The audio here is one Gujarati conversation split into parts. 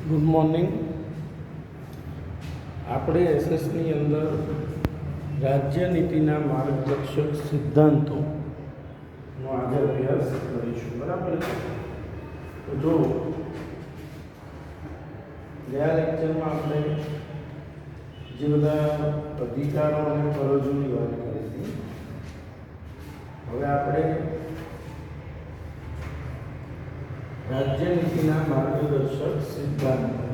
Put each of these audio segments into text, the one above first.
Good morning. આપણે એસએસની અંદર રાજ્ય નીતિના માર્ગદર્શક સિદ્ધાંતોનો આજે અભ્યાસ કરીશું. બરાબર છે? તો જો ગયા લેક્ચરમાં આપણે જે બધા અધિકારો અને ફરજોની વાત કરી હતી, હવે આપણે રાજ્ય નીતિના માર્ગદર્શક સિદ્ધાંતો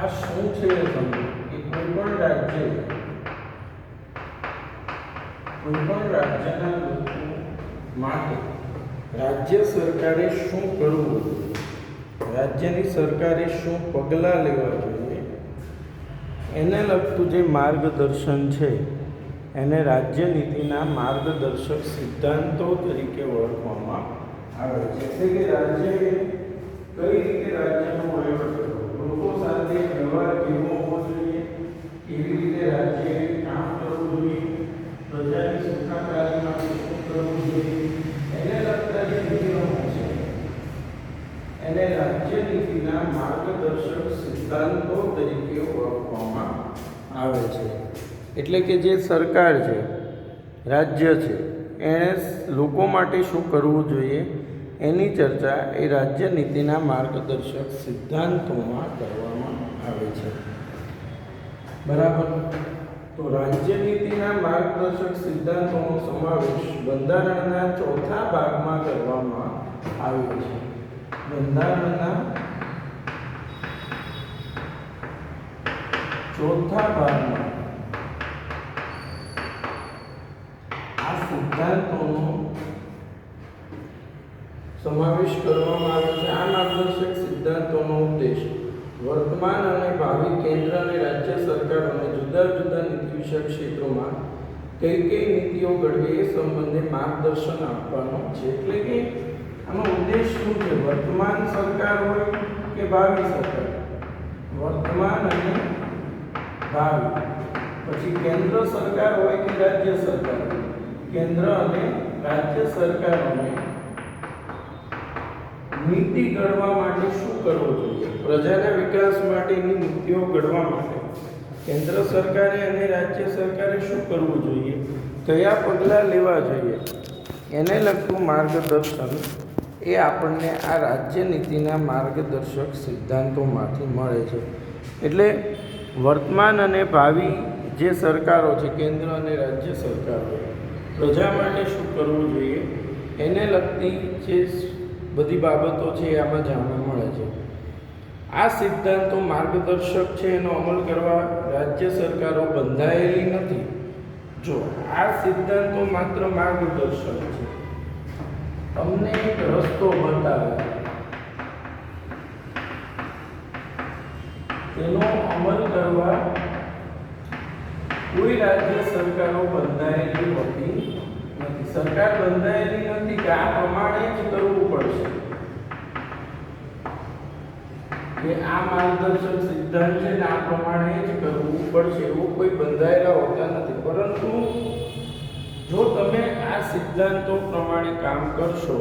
આ શું છે એ સમજો કે કોઈ પણ રાજ્યના લોકો માટે રાજ્ય સરકારે શું કરવું જોઈએ, રાજ્યની સરકારે શું પગલાં લેવા જોઈએ, એને લગતું જે માર્ગદર્શન છે એને રાજ્ય નીતિના માર્ગદર્શક સિદ્ધાંતો તરીકે ઓળખવામાં આવે છે. એટલે કે રાજ્યએ કઈ રીતે રાજ્યનો વહીવટ કરવો, લોકો સાથે વ્યવહાર કેવો હોવો જોઈએ, કેવી રીતે રાજ્યએ કામ કરવું જોઈએ, પ્રજાની સુખાકારી માટે શું કરવું જોઈએ, એને લગતા જે નિયમો છે એને રાજ્ય નીતિના માર્ગદર્શક સિદ્ધાંતો તરીકે ઓળખવામાં આવે છે. એટલે કે જે સરકાર છે, રાજ્ય છે, એણે લોકો માટે શું કરવું જોઈએ એની ચર્ચા એ રાજ્ય નીતિના માર્ગદર્શક સિદ્ધાંતોમાં કરવામાં આવે છે. બરાબર? તો રાજ્ય નીતિના માર્ગદર્શક સિદ્ધાંતોનો સમાવેશ બંધારણના ચોથા ભાગમાં કરવામાં આવ્યો છે. બંધારણના ચોથા ભાગમાં આ સિદ્ધાંતોનો સમાવેશ કરવામાં આવે છે. આ માર્ગદર્શક સિદ્ધાંતોનો ઉદ્દેશ વર્તમાન અને ભાવિ કેન્દ્ર અને રાજ્ય સરકારોને જુદા જુદા નીતિ વિષયક ક્ષેત્રોમાં કઈ કઈ નીતિઓ ઘડવી એ સંબંધે માર્ગદર્શન આપવાનો છે. એટલે કે આનો ઉદ્દેશ શું છે? વર્તમાન સરકાર હોય કે ભાવિ સરકાર, વર્તમાન અને ભાવિ, પછી કેન્દ્ર સરકાર હોય કે રાજ્ય સરકાર, કેન્દ્ર અને રાજ્ય સરકારોને નીતિ ઘડવા માટે શું કરવું જોઈએ, પ્રજાના વિકાસ માટેની નીતિઓ ઘડવા માટે કેન્દ્ર સરકારે અને રાજ્ય સરકારે શું કરવું જોઈએ, કયા પગલાં લેવા જોઈએ, એને લગતું માર્ગદર્શન એ આપણને આ રાજ્ય નીતિના માર્ગદર્શક સિદ્ધાંતોમાંથી મળે છે. એટલે વર્તમાન અને ભાવિ જે સરકારો છે, કેન્દ્ર અને રાજ્ય સરકારો, પ્રજા માટે શું કરવું જોઈએ એને લગતી જે બધી બાબતો છે એ આમાં જાણવા મળે છે. આ સિદ્ધાંતો માર્ગદર્શક છે, એનો અમલ કરવા રાજ્ય સરકારો બંધાયેલી નથી. જો આ સિદ્ધાંતો માત્ર માર્ગદર્શક છે, તમને એક રસ્તો બતાવે, તેનો અમલ કરવા કોઈ રાજ્ય સરકારો બંધાયેલી હોતી નથી. સરકાર બંધાયેલી નથી કે આ પ્રમાણે જ કરવું પડશે, કે આ માર્ગદર્શક સિદ્ધાંત છે ને આ પ્રમાણે જ કરવું પડશે, એવું કોઈ બંધાયેલા હોતા નથી. પરંતુ જો તમે આ સિદ્ધાંતો પ્રમાણે કામ કરશો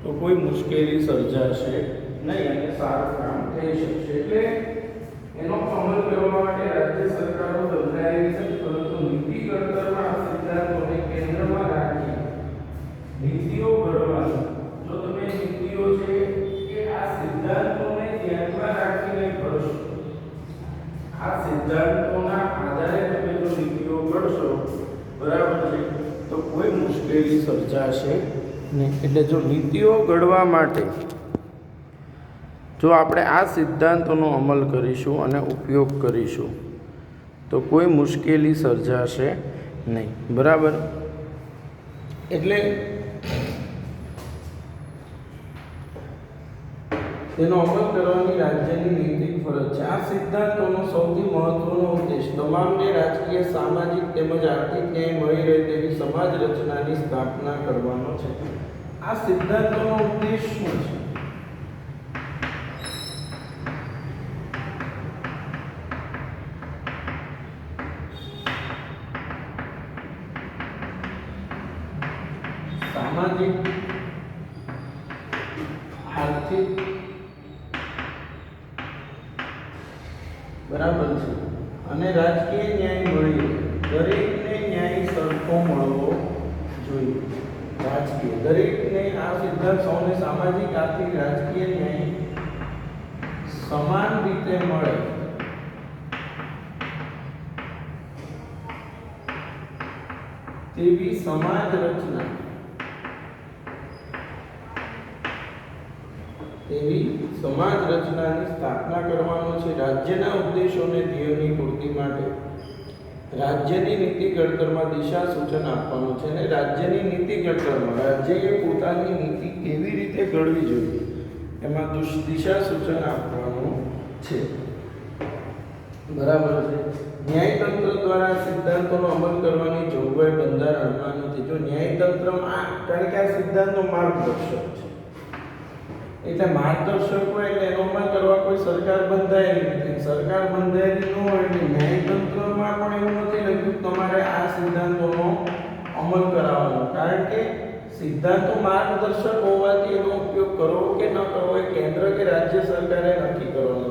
તો કોઈ મુશ્કેલી સર્જાશે નહીં અને સારું કામ થઈ શકશે. એટલે એનો અમલ કરવા માટે રાજ્ય સરકારો બંધાયેલી છે, પરંતુ નીતિ ઘડતરમાં આ સિદ્ધાંતોને કેન્દ્રમાં રાખી નીતિઓ ઘડવાની, જો તમે નીતિઓ છે કે આ સિદ્ધાંતોને ધ્યાનમાં રાખીને ઘડશો, આ સિદ્ધાંતોના આધારે તમે જો નીતિઓ ઘડશો, બરાબર છે, તો કોઈ મુશ્કેલી સર્જાશે નહીં. એટલે જો નીતિઓ ઘડવા માટે જો આપણે આ સિદ્ધાંતોનો અમલ કરીશું અને ઉપયોગ કરીશું તો કોઈ મુશ્કેલી સર્જાશે નહીં. બરાબર? એટલે તેનો અમલ કરવાની રાજ્યની નૈતિક ફરજ છે. આ સિદ્ધાંતોનો સૌથી મહત્વનો ઉદ્દેશ તમામને રાજકીય, સામાજિક તેમજ આર્થિક ન્યાય મળી રહે તેવી સમાજ રચનાની સ્થાપના કરવાનો છે. આ સિદ્ધાંતોનો ઉદ્દેશ શું છે? આર્થિક બરાબર છે અને રાજકીય ન્યાય મળી દરેકને ન્યાય સરખો મળવો જોઈએ. રાજકીય દરેકને આ સિદ્ધાંત સૌને સામાજિક આર્થિક રાજકીય ન્યાય સમાન રીતે મળે તેવી સમાજ રચનાની સ્થાપના કરવાનો છે. રાજ્યના ઉદ્દેશો અને ધ્યેયોની પૂર્તિ માટે રાજ્યની નીતિ ઘડતરમાં દિશા સૂચન આપવાનું છે અને રાજ્યની નીતિ ઘડતરમાં રાજ્યએ પોતાની નીતિ કેવી રીતે ઘડવી જોઈએ એમાં દિશા સૂચન આપવાનું છે. બરાબર છે. ન્યાયતંત્ર દ્વારા સિદ્ધાંતોનો અમલ કરવાની જોગવાઈ બંધારણમાં નથી. જો ન્યાયતંત્રમાં કારણ કે આ સિદ્ધાંતો માર્ગદર્શક છે એટલે માર્ગદર્શક હોય એટલે એનો અમલ કરવા કોઈ સરકાર બંધાયેલી નથી. સરકાર બંધાયેલી ન હોય એટલે ન્યાયતંત્રમાં પણ એવું નથી લખ્યું તમારે આ સિદ્ધાંતોનો અમલ કરાવવાનો. કારણ કે સિદ્ધાંતો માર્ગદર્શક હોવાથી એનો ઉપયોગ કરવો કે ન કરવો એ કેન્દ્ર કે રાજ્ય સરકારે નક્કી કરવાનો.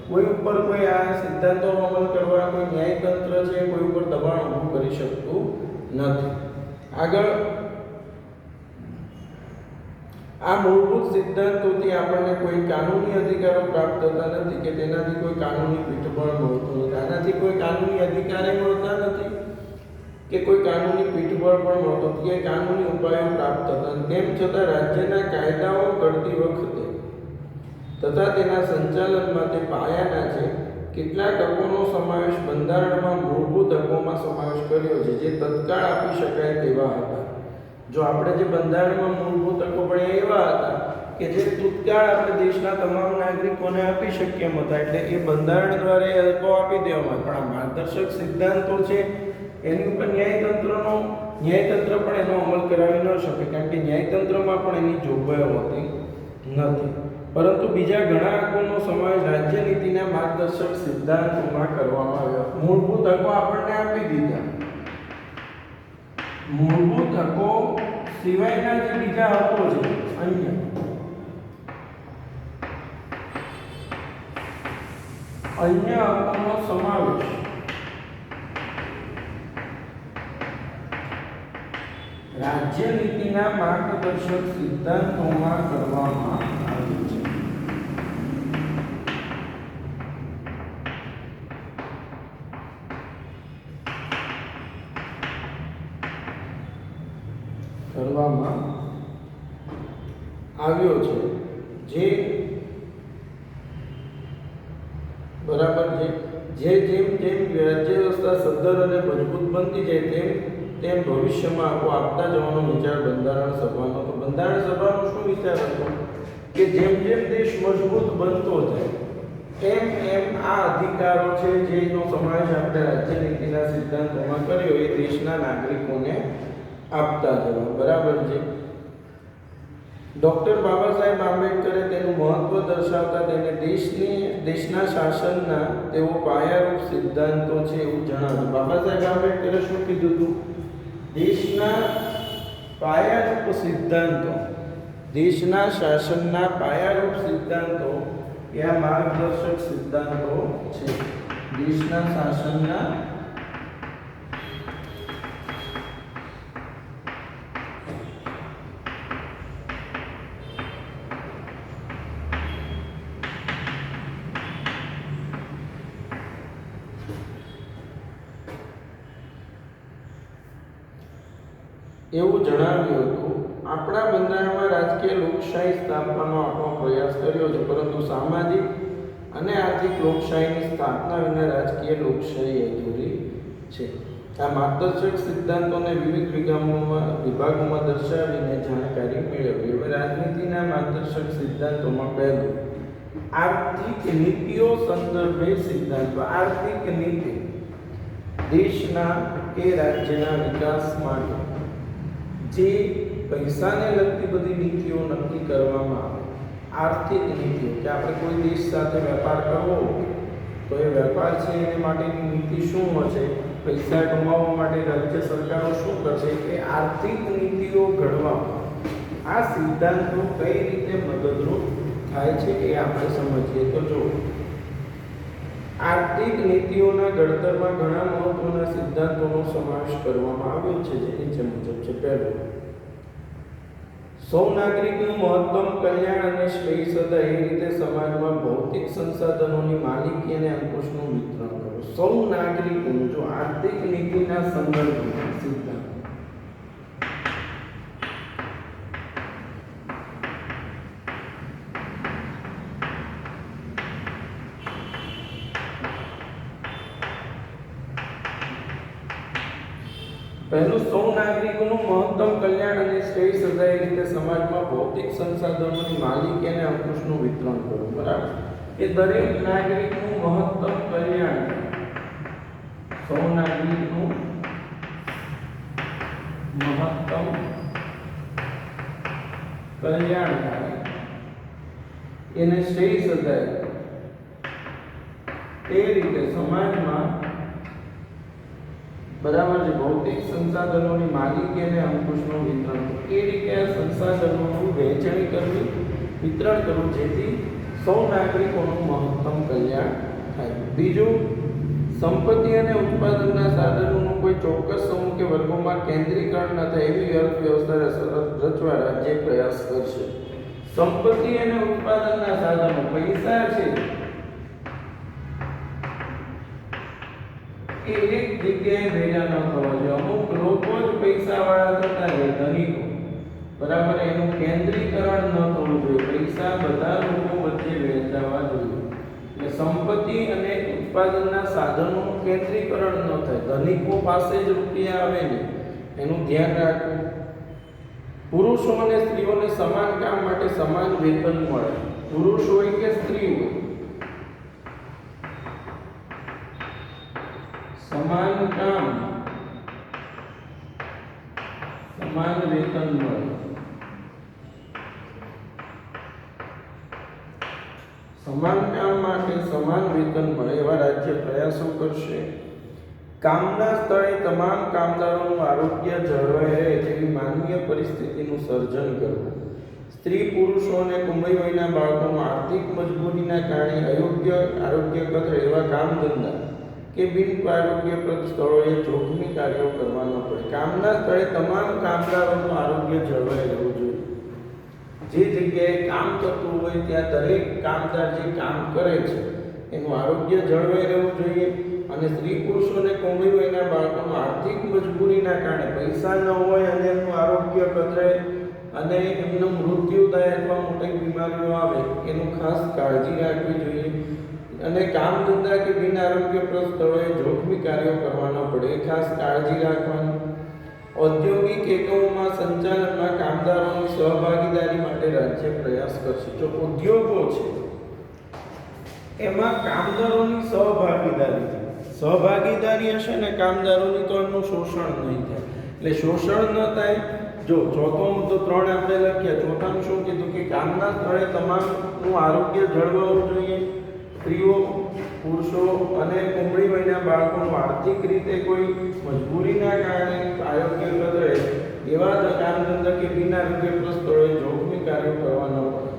કોઈ ઉપર કોઈ આ સિદ્ધાંતોનો અમલ કરવા કોઈ ન્યાયતંત્ર છે કોઈ ઉપર દબાણ ઊભું કરી શકતું નથી. આગળ આ મૂળભૂત સિદ્ધાંતોથી આપણને કોઈ કાનૂની અધિકારો પ્રાપ્ત થતા નથી કે તેનાથી કોઈ કાનૂની પીઠબળ મળતું નથી. આનાથી કોઈ કાનૂની અધિકારે મળતા નથી કે કોઈ કાનૂની પીઠબળ પણ મળતો નથી કે કાનૂની ઉપાયો પ્રાપ્ત થતા નથી. તેમ છતાં રાજ્યના કાયદાઓ ઘડતી વખતે તથા તેના સંચાલનમાં તે પાયાના છે. કેટલાક હકોનો સમાવેશ બંધારણમાં મૂળભૂત હકોમાં સમાવેશ કર્યો છે જે તત્કાળ આપી શકાય તેવા હતા. જો આપણે જે બંધારણમાં મૂળભૂત હકો ભણ્યા એવા હતા કે જે તત્કાળ આપણે દેશના તમામ નાગરિકોને આપી શકીએ એમ હતા એટલે એ બંધારણ દ્વારા એ હકો આપી દેવામાં. પણ આ માર્ગદર્શક સિદ્ધાંતો છે એની ઉપર ન્યાયતંત્ર પણ એનો અમલ કરાવી ન શકે કારણ કે ન્યાયતંત્રમાં પણ એની જોગવાઈઓ હોતી નથી. પરંતુ બીજા ઘણા હકોનો સમાવેશ રાજ્ય નીતિના માર્ગદર્શક સિદ્ધાંતોમાં કરવામાં આવ્યો. મૂળભૂત હકો આપણને આપી દીધા. મૂળભૂત હકો સિવાયના જે બીજા હકો છે અન્ય હકોનો સમાવેશ રાજ્ય નીતિના માર્ગદર્શક સિદ્ધાંતોમાં કરવામાં આવ્યું છે. જે બરાબર છે. જેમ રાજ્ય વ્યવસ્થા સદ્ધર અને મજબૂત બનતી જાય તેમ ભવિષ્યમાં હકો આપતા જવાનો વિચાર બંધારણ સભાનો હતો. બંધારણ સભાનો શું વિચાર હતો કે જેમ દેશ મજબૂત બનતો જાય એમ આ અધિકારો છે જેનો સમાવેશ આપણે રાજ્ય નીતિના સિદ્ધાંતોમાં કર્યો એ દેશના નાગરિકોને આપતા જવા. બરાબર છે. ડૉક્ટર બાબા સાહેબ આંબેડકરે તેનું મહત્વ દર્શાવતા તેને દેશના શાસનના તેઓ પાયારૂપ સિદ્ધાંતો છે એવું જણાવ્યું. બાબા સાહેબ આંબેડકરે શું કીધું હતું? દેશના પાયારૂપ સિદ્ધાંતો, દેશના શાસનના પાયારૂપ સિદ્ધાંતો એ આ માર્ગદર્શક સિદ્ધાંતો છે. દેશના શાસનના એવું જણાવ્યું હતું. આપણા બંધારણમાં રાજકીય લોકશાહી સ્થાપવાનો આપણો પ્રયાસ કર્યો છે પરંતુ સામાજિક અને આર્થિક લોકશાહીની સ્થાપના વિના રાજકીય લોકશાહી અધૂરી છે. આ માર્ગદર્શક સિદ્ધાંતોને વિવિધ વિભાગોમાં દર્શાવીને જાણકારી મેળવી. હવે રાજનીતિના માર્ગદર્શક સિદ્ધાંતોમાં પહેલું આર્થિક નીતિઓ સંદર્ભે સિદ્ધાંતો. આર્થિક નીતિ દેશના કે રાજ્યના વિકાસ માટે જે પૈસાને લગતી બધી નીતિઓ નક્કી કરવામાં આવે. આર્થિક નીતિઓ કે આપણે કોઈ દેશ સાથે વેપાર કરવો તો એ વેપાર છે એને માટેની નીતિ શું હશે, પૈસા કમાવવા માટે રાજ્ય સરકારો શું કરશે, એ આર્થિક નીતિઓ ઘડવામાં આ સિદ્ધાંતો કઈ રીતે મદદરૂપ થાય છે એ આપણે સમજીએ. તો જો આર્થિક નીતિઓના ઘડતરમાં ઘણા મહત્વના સિદ્ધાંતોનો સમાવેશ કરવામાં આવ્યો છે, જે નીચે મુજબ છે. પહેલું, સૌ નાગરિકનું મહત્તમ કલ્યાણ અને શ્રેય સદાય એ રીતે સમાજમાં ભૌતિક સંસાધનોની માલિકી અને અંકુશનું વિતરણ કરવું. સૌ નાગરિકોનું, જો આર્થિક નીતિના સંદર્ભમાં સિદ્ધાંત પહેલું, સૌ નાગરિકોનું મહત્તમ કલ્યાણ અને શ્રેય સદાય રીતે સમાજમાં ભૌતિક સંસાધનોની માલિકી અને અંકુશનું વિતરણ કરવું. બરાબર, એ દરેક નાગરિકનું મહત્તમ કલ્યાણ, સૌ નાગરિકનું મહત્તમ કલ્યાણ થાય, એને શ્રેય સદાય તે રીતે સમાજમાં, બરાબર છે, ભૌતિક સંસાધનોની માલિકી અને અંકુશનું વિતરણ એ રીતે આ સંસાધનોનું વહેંચણી કરવી, વિતરણ કરવું, જેથી સૌ નાગરિકોનું મહત્તમ કલ્યાણ થાય. બીજું, સંપત્તિ અને ઉત્પાદનના સાધનોનું કોઈ ચોક્કસ સમૂહ કે વર્ગોમાં કેન્દ્રીકરણ ન થાય એવી અર્થવ્યવસ્થા રચવા રાજ્ય પ્રયાસ કરશે. સંપત્તિ અને ઉત્પાદનના સાધનો, પૈસા છે એ એક જગ્યાએ ભેગા ન થવા જોઈએ. અમુક લોકો જ પૈસાવાળા થતા હોય, ધનિકો, બરાબર, એનું કેન્દ્રીકરણ ન થવું જોઈએ. પૈસા બધા લોકો વચ્ચે વહેંચાવા જોઈએ. એટલે સંપત્તિ અને ઉત્પાદનના સાધનોનું કેન્દ્રીકરણ ન થાય, ધનિકો પાસે જ રૂપિયા આવે ને એનું ધ્યાન રાખવું. પુરુષો અને સ્ત્રીઓને સમાન કામ માટે સમાન વેતન મળે, પુરુષ હોય કે સ્ત્રી હોય, સમાન કામ સમાન વેતન મળે. સમાન કામ માટે સમાન વેતન મળે એવા રાજ્ય પ્રયાસો કરશે. કામના સ્થળે તમામ કામદારોનું આરોગ્ય જળવાઈ રહે તેવી માનવીય પરિસ્થિતિનું સર્જન કરવું. સ્ત્રી, પુરુષો અને કુંભઈ વયના બાળકોમાં આર્થિક મજબૂરીના કારણે અયોગ્ય આરોગ્ય કથળે એવા કામ ધંધા કે બિન આરોગ્યપ્રદ સ્થળોએ જોખમી કાર્યો કરવા ન પડે. કામના સ્થળે તમામ કામદારોનું આરોગ્ય જળવાઈ રહેવું જોઈએ. જે જગ્યાએ કામ થતું હોય ત્યાં દરેક કામદાર જે કામ કરે છે એનું આરોગ્ય જળવાઈ રહેવું જોઈએ. અને સ્ત્રી, પુરુષો અને કુંભઈ વયના બાળકોનું આર્થિક મજબૂરીના કારણે પૈસા ન હોય અને એમનું આરોગ્ય કથળે અને એમનું મૃત્યુ થાય અથવા મોટી બીમારીઓ આવે એનું ખાસ કાળજી રાખવી જોઈએ. અને કામ ધંધા કે બિન આરોગ્યપ્રદ સ્થળોએ જોખમી કાર્યો કરવા ન પડે એ ખાસ કાળજી રાખવાની. ઔદ્યોગિક એકમોમાં સંચાલનમાં કામદારોની સહભાગીદારી માટે રાજ્ય પ્રયાસ કરશે. જો ઉદ્યોગો છે એમાં કામદારોની સહભાગીદારી હશે ને કામદારોની, તો એમનું શોષણ નહીં થાય. એટલે શોષણ ન થાય. જો ચોથો મુદ્દો 3 આપણે લખ્યા, ચોથાનું શું કીધું કે કામના સ્થળે તમામનું આરોગ્ય જળવાવું જોઈએ. સ્ત્રીઓ, પુરુષો અને કુંભળી વયના બાળકોનું આર્થિક રીતે કોઈ મજબૂરીના કારણે આરોગ્ય કથળે એવા કામ ધંધા કે બિન આરોગ્યપ્રદ સ્થળોએ જોખમી કાર્યો કરવા ન પડે.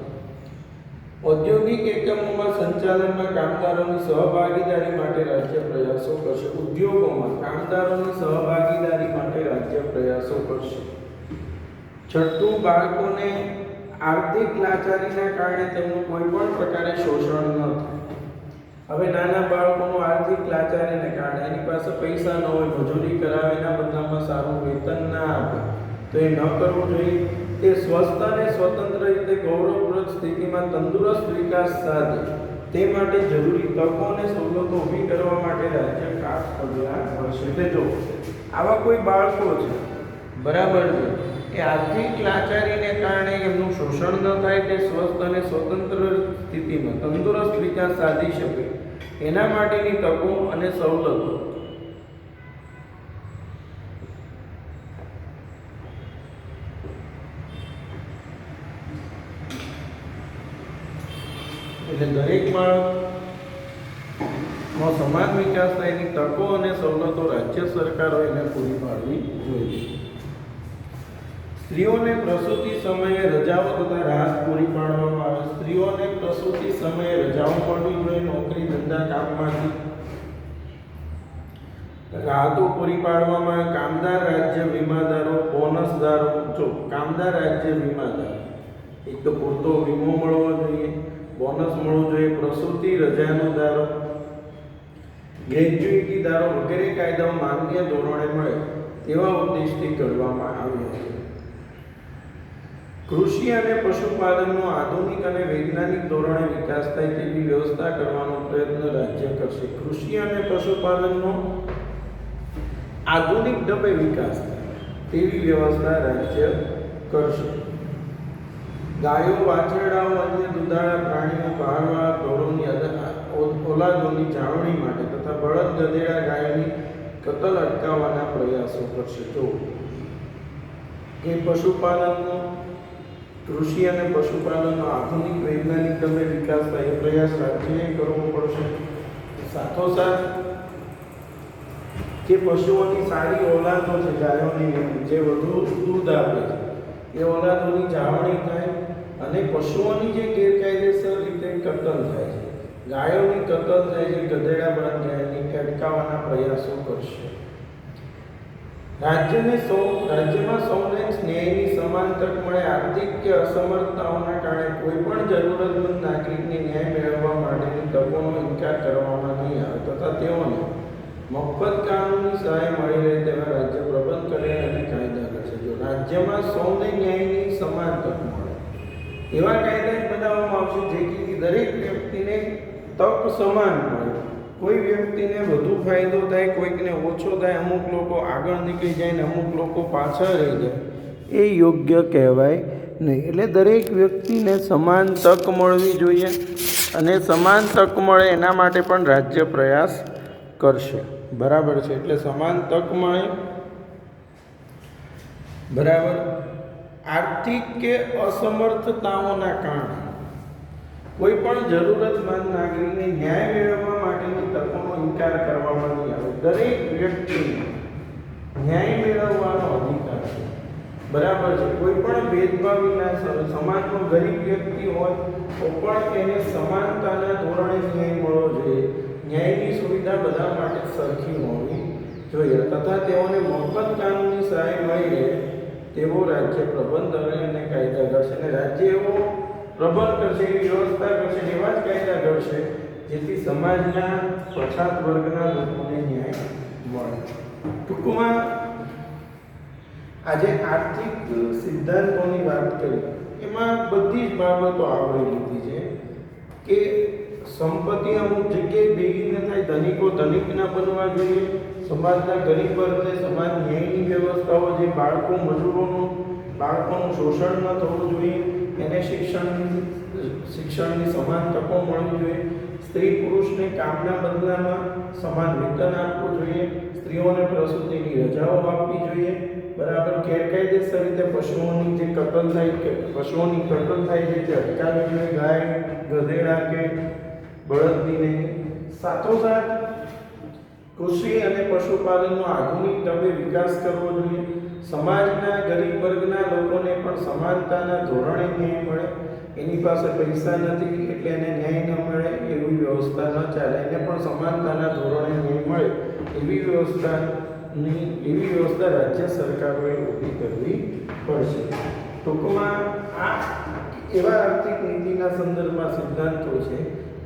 ઔદ્યોગિક એકમોમાં સંચાલનમાં કામદારોની સહભાગીદારી માટે રાજ્ય પ્રયાસો કરશે. ઉદ્યોગોમાં કામદારોની સહભાગીદારી માટે રાજ્ય પ્રયાસો કરશે. છઠ્ઠું, બાળકોને આર્થિક લાચારીના કારણે તેમનું કોઈ પણ પ્રકારે શોષણ ન થાય. હવે નાના બાળકોનું આર્થિક લાચારીને કારણે એની પાસે પૈસા ન હોય, મજૂરી કરાવે, એના બદલામાં સારું વેતન ના આપે, તો એ ન કરવું જોઈએ. તે સ્વસ્થ અને સ્વતંત્ર રીતે ગૌરવપ્રદ સ્થિતિમાં તંદુરસ્ત વિકાસ સાધે તે માટે જરૂરી તકો અને સવલતો ઊભી કરવા માટે રાજ્ય ખાસ પગલાં ભરશે. એટલે જો આવા કોઈ બાળકો છે, બરાબર છે, એ આર્થિક લાચારીને કારણે એમનું શોષણ ન થાય, તે સ્વસ્થ અને સ્વતંત્ર સ્થિતિમાં તંદુરસ્ત વિકાસ સાધી શકે એના માટેની તકો અને સવલતો એટલે દરેક બાળકનો સમાન વિકાસ થાય એની તકો અને સવલતો રાજ્ય સરકારો એને પૂરી પાડવી જોઈએ. સ્ત્રીઓને પ્રસૂતિ સમયે રજાઓ તથા રાહત પૂરી પાડવામાં આવે. સ્ત્રીઓ સ્ત્રીઓને પ્રસૂતિ સમયે રજાઓ મળવી જોઈએ, નોકરી ધંધા કામમાંથી રાહતો પૂરી પાડવામાં. કામદાર રાજ્ય વીમાદારો, બોનસદારો. જો કામદાર રાજ્ય વીમાદાર, એક તો પૂરતો વીમો મળવો જોઈએ, બોનસ મળવું જોઈએ. પ્રસૂતિ રજાનો દારો, ગ્રેજ્યુઇટી દારો વગેરે કાયદાઓ માન્ય ધોરણે મળે તેવા ઉદ્દેશથી ઘડવામાં આવ્યા છે. કૃષિ અને પશુપાલનનો આધુનિક અને વૈજ્ઞાનિક ધોરણે વિકાસ થાય તેવી વ્યવસ્થા કરવાનો પ્રયત્ન રાજ્ય કરશે. કૃષિ અને પશુપાલનનો આધુનિક ઢબે વિકાસ થાય તેવી વ્યવસ્થા રાજ્ય કરશે. ગાયો, વાછરડાઓ, અન્ય દુધાળા પ્રાણીઓ, પાળવા ઢોરોની ઓલાદોની જાળવણી માટે તથા બળદ, ગધેડા, ગાયની કતલ અટકાવવાના પ્રયાસો કરશે. જો કે પશુપાલનનો, કૃષિ અને પશુપાલનનો આધુનિક વૈજ્ઞાનિક ઢબે વિકાસ થાય એ પ્રયાસ રાજ્યએ કરવો પડશે. સાથોસાથ જે પશુઓની સારી ઓલાદો છે, ગાયોની જે વધુ દૂધ આપે છે, એ ઓલાદોની જાળવણી થાય અને પશુઓની જે ગેરકાયદેસર રીતે કતલ થાય છે, ગાયોની કતલ થાય છે, ગધેડા, બળદ, ગાયની અટકાવવાના પ્રયાસો કરશે. રાજ્યમાં સૌને ન્યાયની સમાન તક મળે. આર્થિક કે અસમર્થતાઓના કારણે કોઈ પણ જરૂરતમંદ નાગરિકને ન્યાય મેળવવા માટેની તકોનો ઇનકાર કરવામાં નહીં આવે તથા તેઓને મફત કાનૂની સહાય મળી રહે તેવા રાજ્ય પ્રબંધ કરે અને કાયદા કરશે. જો રાજ્યમાં સૌને ન્યાયની સમાન તક મળે એવા કાયદા બનાવવામાં આવશે જેથી દરેક વ્યક્તિને તક સમાન મળે. કોઈ વ્યક્તિને વધુ ફાયદો થાય, કોઈકને ઓછો થાય, અમુક લોકો આગળ નીકળી જાય ને અમુક લોકો પાછળ રહી જાય, એ યોગ્ય કહેવાય નહીં. એટલે દરેક વ્યક્તિને સમાન તક મળવી જોઈએ અને સમાન તક મળે એના માટે પણ રાજ્ય પ્રયાસ કરશે. બરાબર છે. એટલે સમાન તક મળે. બરાબર. આર્થિક કે અસમર્થતાઓના કારણે કોઈ પણ જરૂરતમંદ નાગરિકને ન્યાય મેળવવા માટેની તકોનો ઇનકાર કરવામાં નહીં આવે. દરેક વ્યક્તિને ન્યાય મેળવવાનો અધિકાર છે. બરાબર છે. કોઈ પણ ભેદભાવ વિના સમાજનો ગરીબ વ્યક્તિ હોય તો પણ એને સમાનતાના ધોરણે ન્યાય મળવો જોઈએ. ન્યાયની સુવિધા બધા માટે સરખી હોવી જોઈએ તથા તેઓને મફત કાનૂની સહાય મળી રહે તેવો રાજ્ય પ્રબંધ અને કાયદા ઘડશે. અને રાજ્ય એવો પ્રબંધ કરશે, એવી વ્યવસ્થા કરશે, એવા જ કાયદા ઘડશે જેથી સમાજના પછાત વર્ગના લોકોને ન્યાય મળે. ટૂંકમાં આજે આર્થિક સિદ્ધાંતોની વાત કરી એમાં બધી જ બાબતો આવરી લીધી છે કે સંપત્તિ અમુક જગ્યાએ ભેગી ન થાય, ધનિકો ધનિક ના બનવા જોઈએ, સમાજના ગરીબ વર્ગને સમાજ ન્યાયની વ્યવસ્થાઓ, જે બાળકોનું શોષણ ન થવું જોઈએ, એને શિક્ષણની સમાન તકો મળવી જોઈએ, સ્ત્રી પુરુષને કામના બદલામાં સમાન વેતન આપવું જોઈએ, સ્ત્રીઓને પ્રસૂતિની રજાઓ આપવી જોઈએ. બરાબર. ગેરકાયદેસર રીતે પશુઓની જે કતલ થાય છે તે અટકાવવી જોઈએ, ગાય, ગધેડા કે બળદની નહીં. સાથોસાથ કૃષિ અને પશુપાલનનો આધુનિક ઢબે વિકાસ કરવો જોઈએ. સમાજના ગરીબ વર્ગના લોકોને પણ સમાનતાના ધોરણે ન્યાય મળે. એની પાસે પૈસા નથી એટલે એને ન્યાય ન મળે એવી વ્યવસ્થા ન ચાલે. એને પણ સમાનતાના ધોરણે ન્યાય મળે એવી વ્યવસ્થા રાજ્ય સરકારોએ ઊભી કરવી પડશે. ટૂંકમાં આ એવા આર્થિક નીતિના સંદર્ભમાં સિદ્ધાંતો છે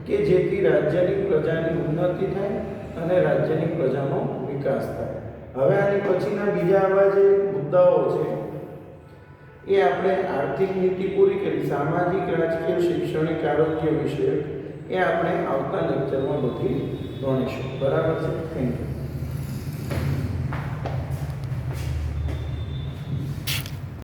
કે જેથી રાજ્યની પ્રજાની ઉન્નતિ થાય અને રાજ્યની પ્રજાનો વિકાસ થાય. હવે આની પછીના બીજા આવા જે મુદ્દાઓ છે એ આપણે આર્થિક નીતિ પૂરી કરી, સામાજિક, રાજકીય, શૈક્ષણિક, આરોગ્ય વિષયક એ આપણે આવતા લેક્ચરમાં બધી ભણીશું. બરાબર છે. Thank you.